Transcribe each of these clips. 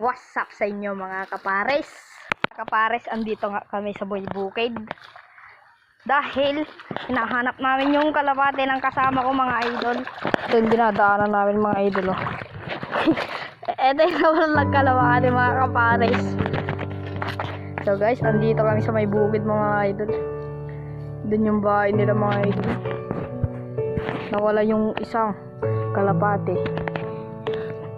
What's up sa inyo mga kapares? Kapares, andito nga kami sa Bukid. Dahil hinahanap namin yung kalapate ng kasama ko mga idol. Ito yung dinadaanan namin mga idol. Oh. Ito yung nawalan nagkalapate mga kapares. So guys, andito kami sa may bukid mga idol. Doon yung bahay nila mga idol. Nawala yung isang kalapate.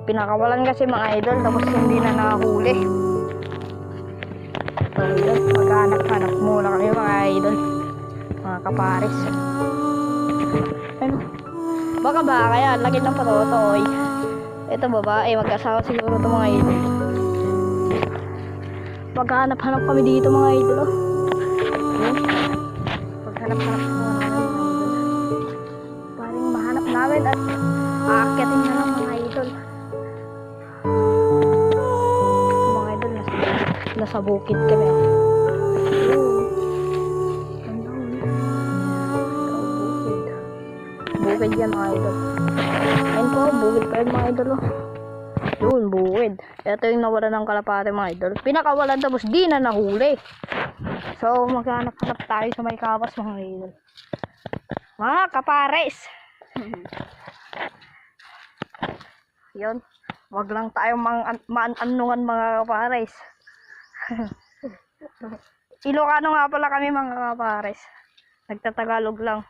Pinakawalan kasi mga idol, tapos hindi na nakahuli. So yun, maghanap-hanap muna kami mga idol, mga kapares. Ano? Baka ba kaya lagi ng patotoy. Ito babae, mag-asawa siguro ito mga idol. Maghanap-hanap kami dito mga idol. Oh. Maghanap-hanap muna kami mga idol. Paring mahanap namin at aakyatin na lang mga idol. Nasa bukid kami. Bukid yan mga idol. Ayun po, bukid pa yun mga idol. Yun, bukid. Ito yung nawala ng kalapate mga idol. Pinakawalan tapos di na nahuli. So maghanap-hanap tayo sa may kapas mga idol. Mga kapares. Yun. Wag lang tayo maanungan mga kapares. Ilocano nga pala kami mga kapares. Nagtatagalog lang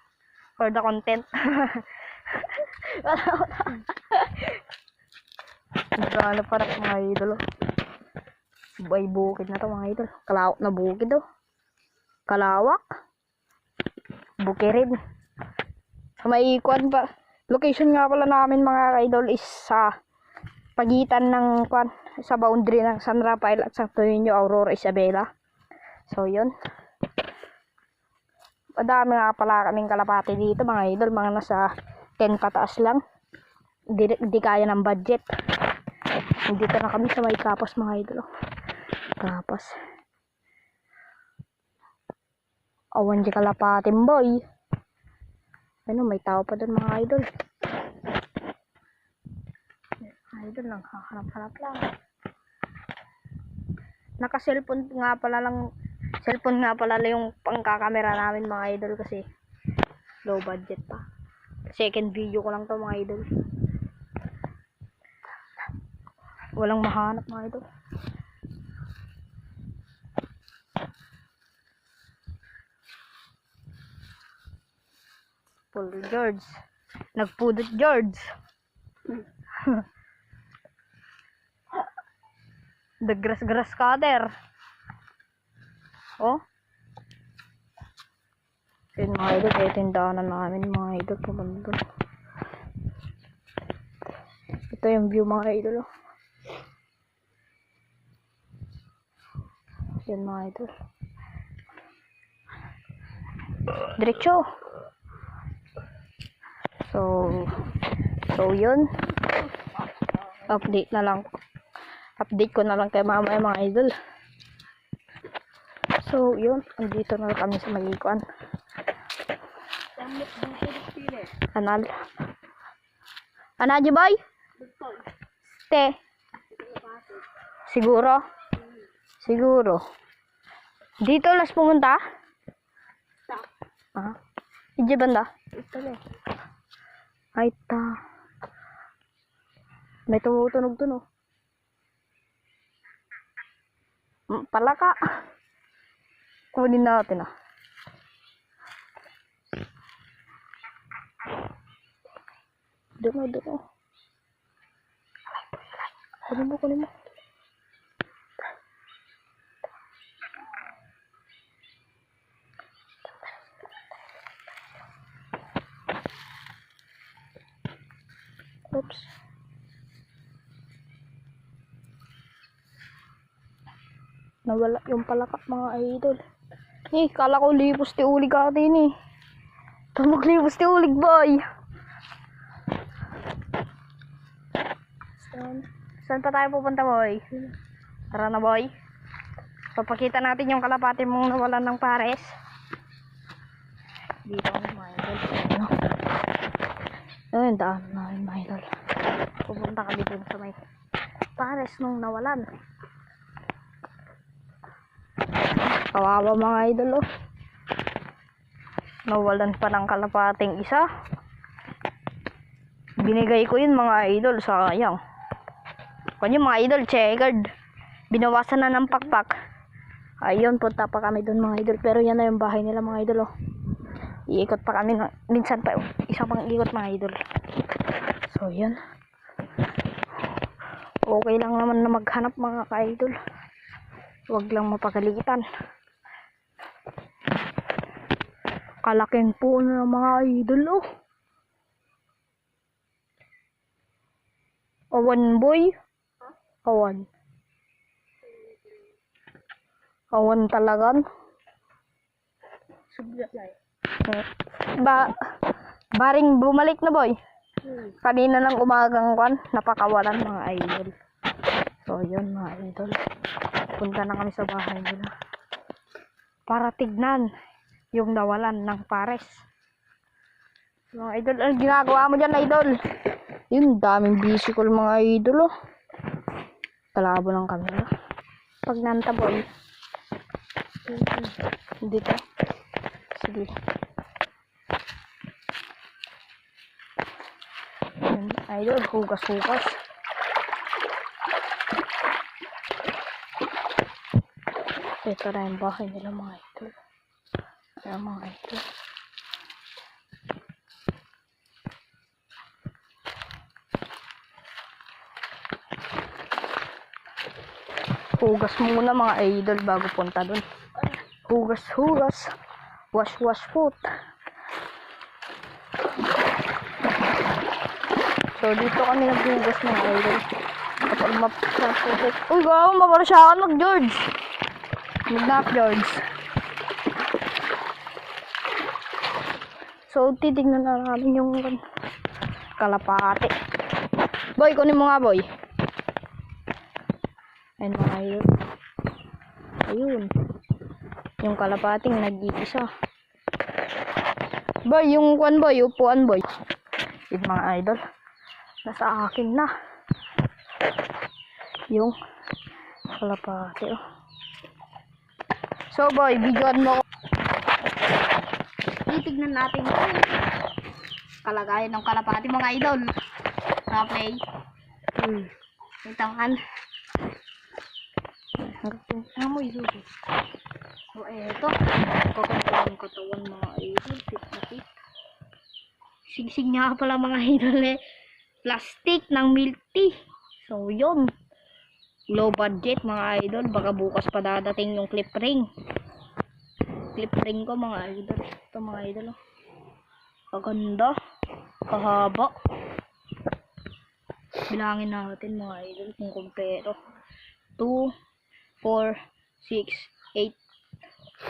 for the content. Nagkano para mga idol. Bay bukid na to mga idol. Kalawak na bukid oh. Kalawak. Bukirin. Sa may ikuan pa. Location nga pala namin mga idol is sa pagitan ng sa boundary ng San Rafael at Santo Niño, Aurora, Isabela. So yun. Madami nga pala kaming kalapate dito mga idol, mga nasa 10 pataas lang. Di kaya ng budget. Dito na kami sa may kapas mga idol. Kapas. Awan di kalapatin boy. Ano, may tao pa doon mga idol. Idol lang, hahanap-hanap lang. Naka-cellphone nga pala lang yung pangkakamera namin mga idol kasi low budget pa. Second video ko lang to mga idol. Walang mahanap mga idol. Paul George. Nagpudot George. The grass cutter. Oh. Yun mga idol, ito yung daanan namin mga idol. Pumunta. Ito yung view mga idol. Oh. Yun mga idol. Diretso. So yun. Update ko na lang kay mama yung mga idol. So yun, andito na kami sa Malikuan kanal. Anaji boy? Ste. Siguro dito las pumunta? Ije banda? Ay ta. May tumutunog dun oh. Palaka. Kunin natin ah. Doon. Kunin mo. Oops. Nawala yung palaka mga idol. Kala ko lipos ti ulig atin eh. Tumog lipos ti ulig boy. Saan pa tayo pupunta boy? Tara na boy. Papakita natin yung kalapate mong nawalan ng pares. Dito na mga idol. Ayun, daan na mga idol. Pupunta kami dun sa may kapares nung nawalan. Kawawa mga idol, oh. Nawalan pa ng kalapating isa. Binigay ko yun mga idol, sayang. Kanya mga idol, checkered. Binawasan na ng pakpak. Ayun, punta pa kami dun mga idol. Pero yan na yung bahay nila mga idol, oh. Iikot pa kami, minsan pa, oh. Isa pang ikot mga idol. So yan. Okay lang naman na maghanap mga ka-idol. Huwag lang mapagalitan. Kalaking puno ng mga idol, oh. Awan boy. Awan. Awan talagan. Baring bumalik na boy. Kanina ng umagang kwan, napakawalan mga idol. So yun mga idol. Punta na kami sa bahay nila. Para tignan yung nawalan ng pares. Mga idol, ang ginagawa mo dyan idol? Yun, daming bisikol mga idol, oh. Talabo ng camera. Pag nanta boy. Dito. Sige. Yun, idol, hugas-hugas. Ito na yung bahay nila mga idol. Ayan mga idol. Hugas muna mga idol bago punta dun. Hugas. Wash foot. So dito kami naghugas mga idol. Kapag mapasapos. Uy gawa, mapalasyakan mag-George. Mag-nap George. So titignan na namin yung kalapate. Boy, kunin mo nga boy. Ayun mga idol. Ayun. Yung kalapating nag-iisa. Boy, yung kwan boy, upuan boy. Yun mga idol. Nasa akin na. Yung kalapate, oh. So boy, bigyan mo. Titignan natin yung kalagayan ng kalapate mga idol. Okay. Itangan. Amoy susi. So eto, kakantawan katawan mga idol, fit na fit. Sigsig niya pala mga idol, eh. Plastic ng milk tea. So yun, low budget mga idol. Baka bukas pa dadating yung clip ring. Clip ring ko mga idol. Ito mga idol, oh. Kaganda, kahaba. Bilangin natin mga idol kung kumpleto. 2, 4, 6, 8.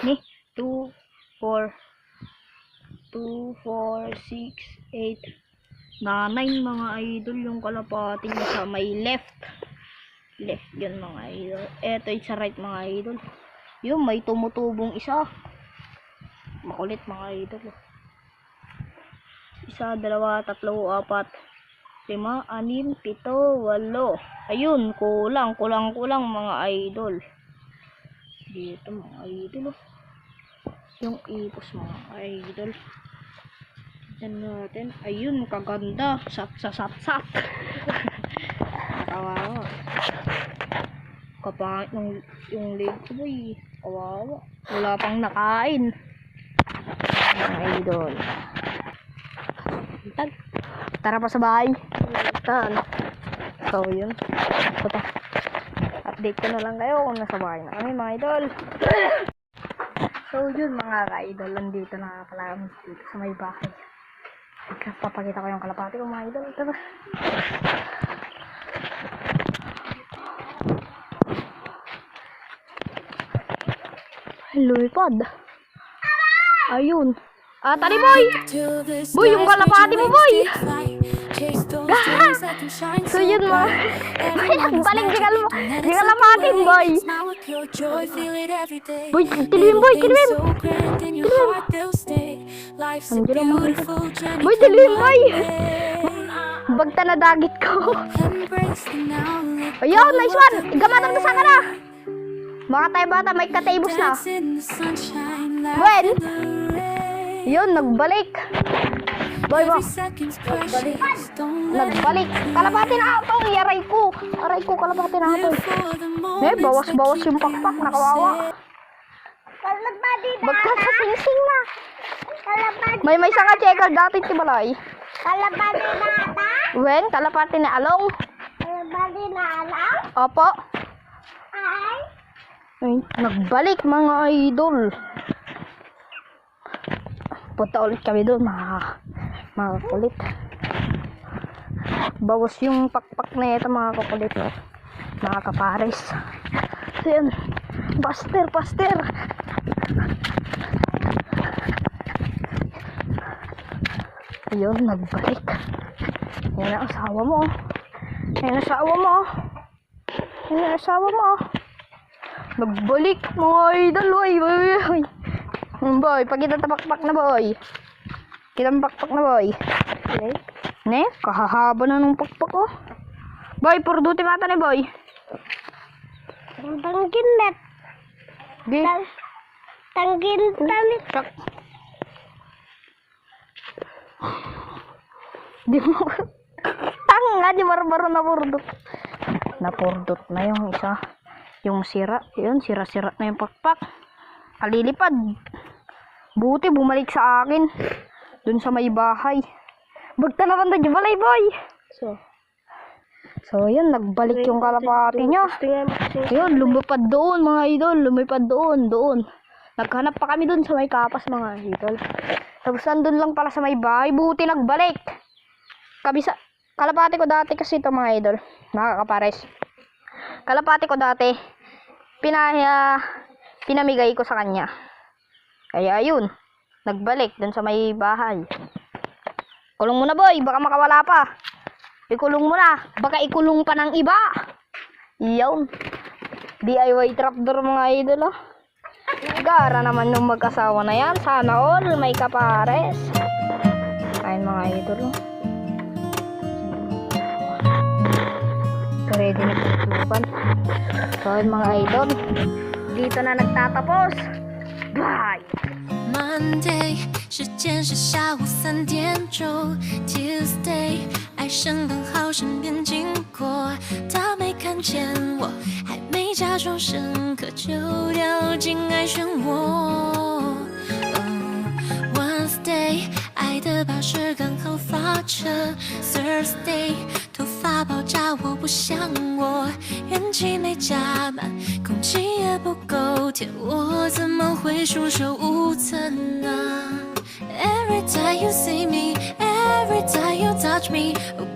Ni 2, 4, 6, 8. Nanay mga idol yung kalapating sa may left. Left yun mga idol. Eto yung sa right mga idol. Yung may tumutubong isa. Makulit mga idol. 1, 2, 3, 4, 5, 6, 7, 8. Ayun, kulang mga idol. Dito mga idol, oh. Yung ipos mga idol. Diyan natin. Ayun, kaganda. Sat. Kawawa. Kapangit yung leg ko boy. Kawawa. Wala pang nakain. Mga idol. Tara pa sa bahay. So yun. Puta. Update ko na lang kayo kung nasa bahay na kami mga idol. So yun mga ka-idol, nandito na pala kami dito sa may bahay. Papakita ko yung kalapati ko mga idol. Ito ba? Lumipad. Ayun. Tali boy! Boy, yung kalapati mo boy! So yun mga balik di kalamatin boy. Boy, tilim boy, tilim. Boy, tilim boy. Bagta na dagit ko. Ayun, nice one. Gamatang na sa ka na. Mga tayo bata, may kataibos na. When? Yun, nagbalik. Boy, mo. Nagbalik. Kalapati na ito. Aray ko. Aray ko, kalapati na ito. Bawas-bawas yung pakpak. Nakawawa. Bagta sa singsing na. May sanga checker dati tibalay. Kalapati na ata? When? Kalapati na along. Kalapati na alam? Opo. Ay? Nagbalik mga idol. Punta ulit kami doon, mga kulit. Bawas yung pakpak na ito, mga kakulit. Mga kapares. So yan. Buster. Ayun, nagbalik. Yan ang asawa mo. Nagbalik mga idol, boy. Boy, pag kita tapakpak na, boy. Ne? Kahahaba na nung pakpak, oh. Boy, purduti mata ni, boy. Tanggin net. Di. Tanggin talit. Di mo. Tanga, di barbaro na purdot. Napurdot na yung isa. Yung sira. Yun, sira-sira na yung pakpak. Kalilipad. Buti bumalik sa akin. Dun sa may bahay. Bagta na banda dyan balay, boy. So, yun, nagbalik yung kalapati niya. Yun, lumipad doon, mga idol. Lumipad doon. Naghanap pa kami doon sa may kapas, mga idol. Tapos nandun lang pala sa may bahay. Buti nagbalik. Kalapati ko dati kasi ito, mga idol. Nakakapares. Kalapati ko dati, pinamigay ko sa kanya. Kaya ayun, nagbalik dun sa may bahay. Kulong mo na, boy, baka makawala pa. Ikulong mo na, baka ikulong pa ng iba. Iyon. DIY trapdoor, mga idol, oh. Gara naman yung mag-asawa na yan. Sana all may kapares. Ayun, mga idol, oh. Ready na tutupan. So, mga idol, dito na nagtatapos. Bye! Monday 时间是下午3点钟 Tuesday 爱神刚好身边经过他没看见我还没假装深刻就掉进爱漩涡Wednesday 爱的巴士刚好发车 Thursday 头发爆炸我不想我元气没加满空气也不够甜我怎么会束手无策呢 Every time you see me Every time you touch me Oh